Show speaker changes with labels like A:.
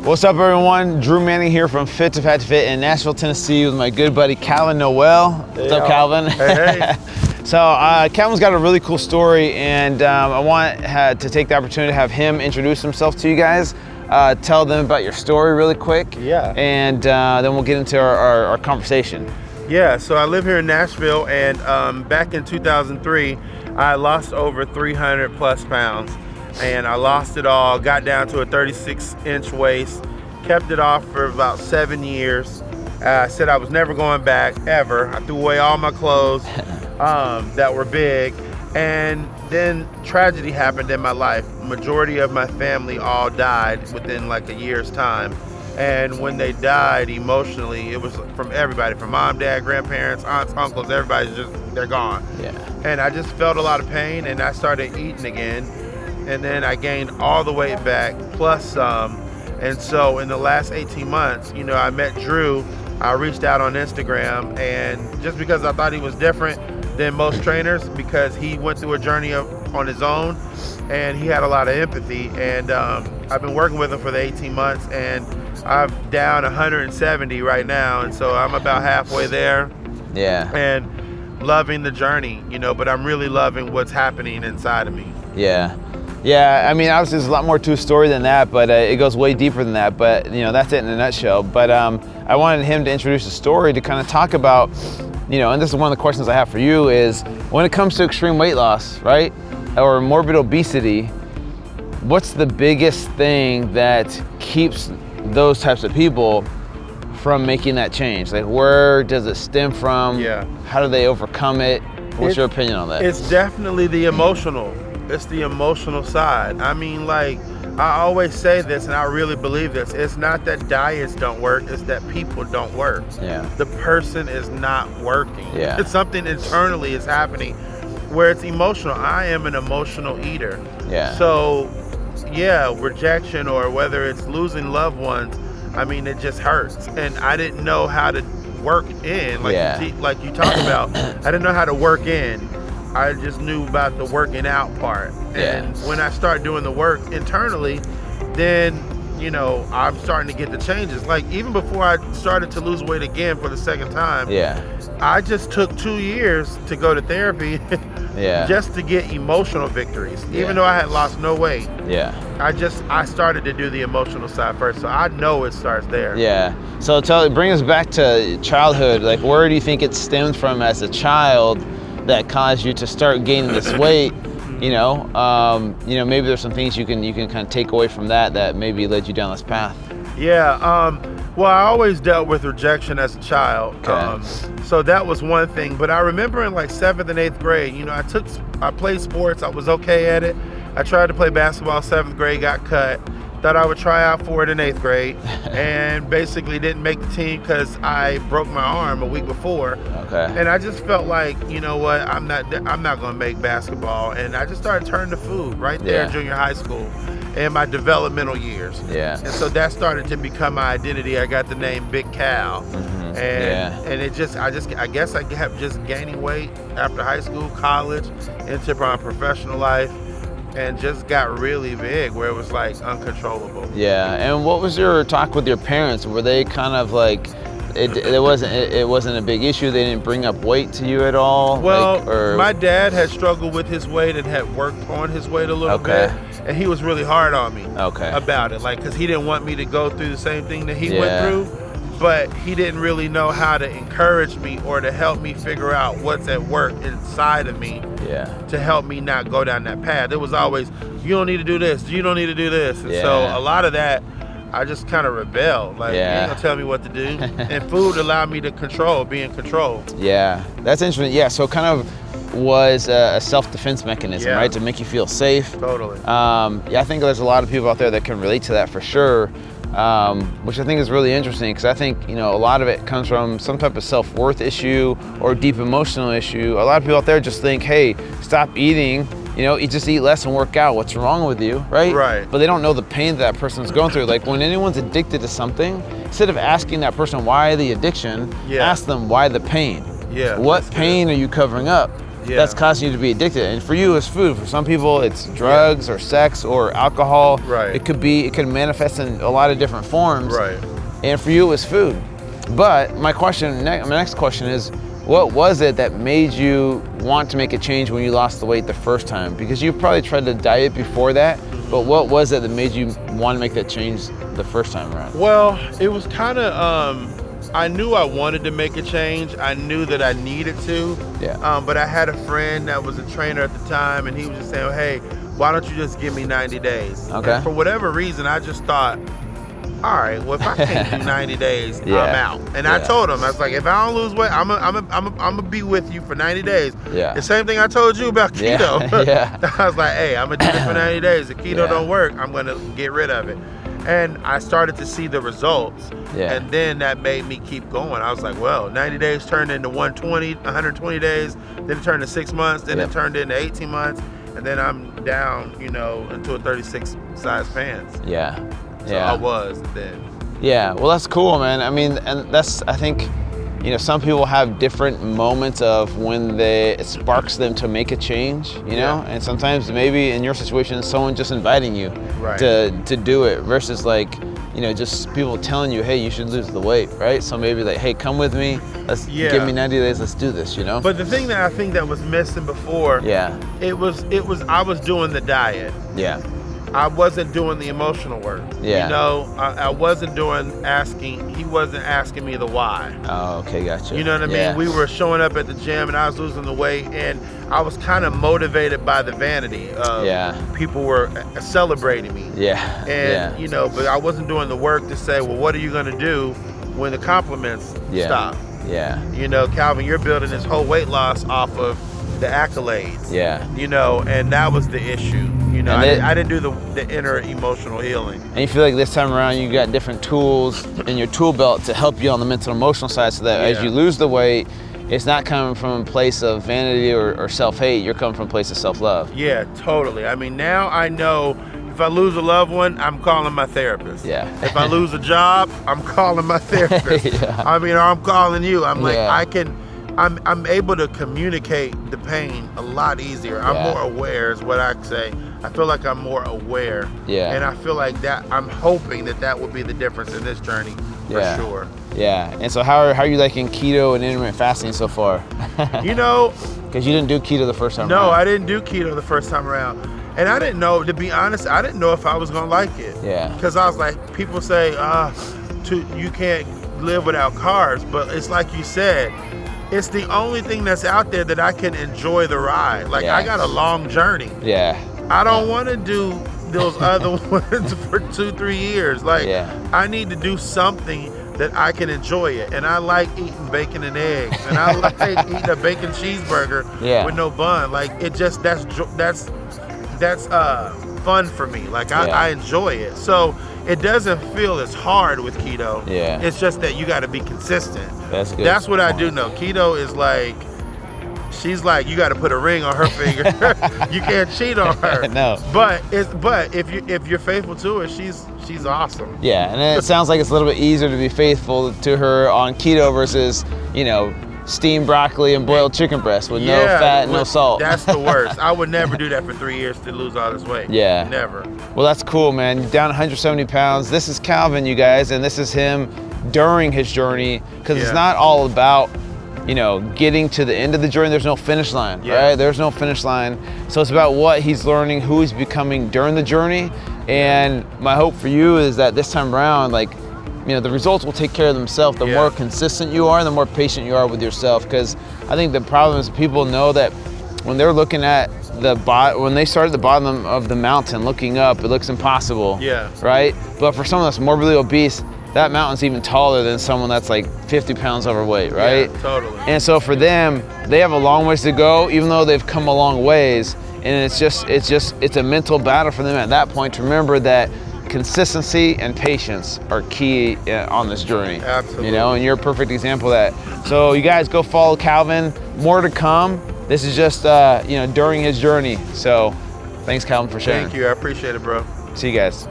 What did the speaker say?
A: What's up, everyone? Drew Manning here from Fit to Fat to Fit in Nashville, Tennessee, with my good buddy Calvin Noel. What's up, Calvin?
B: Hey.
A: So Calvin's got a really cool story, and I want to take the opportunity to have him introduce himself to you guys. Tell them about your story really quick.
B: Yeah.
A: And then we'll get into our conversation.
B: Yeah, so I live here in Nashville, and back in 2003, I lost over 300 plus pounds, and I lost it all, got down to a 36-inch waist, kept it off for about 7 years. I said I was never going back, ever. I threw away all my clothes that were big, and then tragedy happened in my life. Majority of my family all died within like a year's time. And when they died emotionally, it was from everybody, from mom, dad, grandparents, aunts, uncles, everybody's just, they're gone.
A: Yeah.
B: And I just felt a lot of pain, and I started eating again. And then I gained all the weight back, plus some. And so in the last 18 months, you know, I met Drew. I reached out on Instagram, and just because I thought he was different than most trainers, because he went through a journey on his own, and he had a lot of empathy. And I've been working with him for the 18 months, and I'm down 170 right now, and so I'm about halfway there.
A: Yeah.
B: And loving the journey, you know, but I'm really loving what's happening inside of me.
A: Yeah. Yeah, I mean, obviously there's a lot more to a story than that, but it goes way deeper than that. But, you know, that's it in a nutshell. But I wanted him to introduce the story to kind of talk about, you know, and this is one of the questions I have for you, is when it comes to extreme weight loss, right, or morbid obesity, what's the biggest thing that keeps those types of people from making that change? Like, where does it stem from?
B: Yeah.
A: How do they overcome it? What's your opinion on that?
B: It's definitely the emotional. It's the emotional side. I mean, like, I always say this, and I really believe this. It's not that diets don't work, it's that people don't work.
A: Yeah.
B: The person is not working.
A: Yeah.
B: It's something internally is happening where it's emotional. I am an emotional eater.
A: Yeah.
B: So, yeah, rejection, or whether it's losing loved ones, I mean, it just hurts. And I didn't know how to work in, like, like you talked about. I didn't know how to work in. I just knew about the working out part. And when I start doing the work internally, then, you know, I'm starting to get the changes. Like, even before I started to lose weight again for the second time, I just took 2 years to go to therapy just to get emotional victories, even though I had lost no weight. I started to do the emotional side first, so I know it starts there.
A: So bring us back to childhood. Like, where do you think it stemmed from as a child that caused you to start gaining this weight? You know, maybe there's some things you can kind of take away from that maybe led you down this path.
B: Well, I always dealt with rejection as a child. So that was one thing. But I remember in like 7th and 8th grade, you know, I played sports. I was okay at it. I tried to play basketball 7th grade, got cut. Thought I would try out for it in 8th grade, and basically didn't make the team because I broke my arm a week before. And I just felt like, you know what, I'm not gonna make basketball, and I just started turning to food right there in junior high school in my developmental years. And so that started to become my identity. I got the name Big Cal. And it just, I guess I kept just gaining weight after high school, college, into my professional life, and just got really big where it was like uncontrollable.
A: And what was your talk with your parents? Were they kind of like, it wasn't a big issue? They didn't bring up weight to you at all?
B: Well, my dad had struggled with his weight and had worked on his weight a little bit, and he was really hard on me about it, like, because he didn't want me to go through the same thing that he went through, but he didn't really know how to encourage me or to help me figure out what's at work inside of me to help me not go down that path. It was always, you don't need to do this, you don't need to do this. And so a lot of that, I just kind of rebelled. Like, you ain't gonna tell me what to do. And food allowed me to be in control.
A: That's interesting. So kind of was a self-defense mechanism, right? To make you feel safe.
B: Totally.
A: I think there's a lot of people out there that can relate to that for sure. Which I think is really interesting, because I think, you know, a lot of it comes from some type of self-worth issue or deep emotional issue. A lot of people out there just think, hey, stop eating, you know, you just eat less and work out. What's wrong with you, right? But they don't know the pain that person's going through. Like, when anyone's addicted to something, instead of asking that person why the addiction, ask them why the pain. What pain are you covering up? that's causing you to be addicted. And for you, it's food. For some people, it's drugs or sex or alcohol.
B: Right.
A: It could manifest in a lot of different forms.
B: Right.
A: And for you, it was food. But my next question is, what was it that made you want to make a change when you lost the weight the first time? Because you probably tried to diet before that, but what was it that made you want to make that change the first time around?
B: Well, it was kind of, I knew I wanted to make a change. I knew that I needed to.
A: Yeah.
B: But I had a friend that was a trainer at the time, and he was just saying, hey, why don't you just give me 90 days?
A: Okay.
B: And for whatever reason, I just thought, all right, well, if I can't do 90 days, I'm out. And I told him, I was like, if I don't lose weight, I'm gonna be with you for 90 days.
A: Yeah.
B: The same thing I told you about keto.
A: Yeah.
B: I was like, hey, I'm gonna do this for 90 days. If keto don't work, I'm gonna get rid of it. And I started to see the results.
A: Yeah.
B: And then that made me keep going. I was like, well, 90 days turned into 120 days, then it turned to 6 months, then it turned into 18 months, and then I'm down, into a 36 size pants.
A: Yeah.
B: So I was then.
A: Yeah, well, that's cool, man. I mean, and that's, I think, some people have different moments of when it sparks them to make a change, you know? And sometimes maybe in your situation, someone just inviting you to do it versus like, just people telling you, hey, you should lose the weight, right? So maybe like, hey, come with me, give me 90 days, let's do this,
B: But the thing that I think that was missing before, I was doing the diet.
A: Yeah.
B: I wasn't doing the emotional work.
A: Yeah.
B: I wasn't he wasn't asking me the why.
A: Oh, okay, gotcha.
B: You know what I mean? We were showing up at the gym and I was losing the weight, and I was kind of motivated by the vanity of people were celebrating me.
A: Yeah.
B: And, but I wasn't doing the work to say, well, what are you going to do when the compliments stop?
A: Yeah.
B: Calvin, you're building this whole weight loss off of the accolades.
A: Yeah.
B: And that was the issue. I didn't do the inner emotional healing.
A: And you feel like this time around you got different tools in your tool belt to help you on the mental emotional side, so that as you lose the weight, it's not coming from a place of vanity or self-hate, you're coming from a place of self-love.
B: Yeah, totally. I mean, now I know if I lose a loved one, I'm calling my therapist.
A: Yeah.
B: If I lose a job, I'm calling my therapist. I mean, or I'm calling you. I'm like, I'm able to communicate the pain a lot easier. I'm more aware is what I say. I feel like I'm more aware. Yeah. And I feel like that, I'm hoping that would be the difference in this journey for sure.
A: Yeah. And so how are you liking keto and intermittent fasting so far? Because you didn't do keto the first time around.
B: No, I didn't do keto the first time around. And I didn't know, to be honest, I didn't know if I was going to like it.
A: Yeah.
B: Because I was like, people say, you can't live without carbs. But it's like you said, it's the only thing that's out there that I can enjoy the ride. Like, I got a long journey.
A: Yeah.
B: I don't want to do those other ones for 2-3 years. Like, I need to do something that I can enjoy it. And I like eating bacon and eggs. And I like eating a bacon cheeseburger with no bun. Like, it just, that's fun for me. Like, I enjoy it. So it doesn't feel as hard with keto.
A: Yeah.
B: It's just that you got to be consistent.
A: That's good.
B: That's what I do know. Keto is like, she's like, you got to put a ring on her finger. You can't cheat on her.
A: No.
B: But if you're faithful to her, she's awesome.
A: Yeah, and it sounds like it's a little bit easier to be faithful to her on keto versus, steamed broccoli and boiled chicken breast with no fat, no salt.
B: That's the worst. I would never do that for 3 years to lose all this weight.
A: Yeah.
B: Never.
A: Well, that's cool, man. You're down 170 pounds. This is Calvin, you guys, and this is him during his journey, because it's not all about, getting to the end of the journey. There's no finish line, right? There's no finish line. So it's about what he's learning, who he's becoming during the journey. And my hope for you is that this time around, the results will take care of themselves. The more consistent you are, the more patient you are with yourself. Because I think the problem is people know that when they're looking at when they start at the bottom of the mountain looking up, it looks impossible, right? But for someone that's morbidly obese, that mountain's even taller than someone that's like 50 pounds overweight, right?
B: Yeah, totally.
A: And so for them, they have a long ways to go, even though they've come a long ways. And it's a mental battle for them at that point to remember that consistency and patience are key on this journey.
B: Absolutely.
A: And you're a perfect example of that. So you guys go follow Calvin. More to come. This is just, during his journey. So thanks, Calvin, for sharing.
B: Thank you. I appreciate it, bro.
A: See you guys.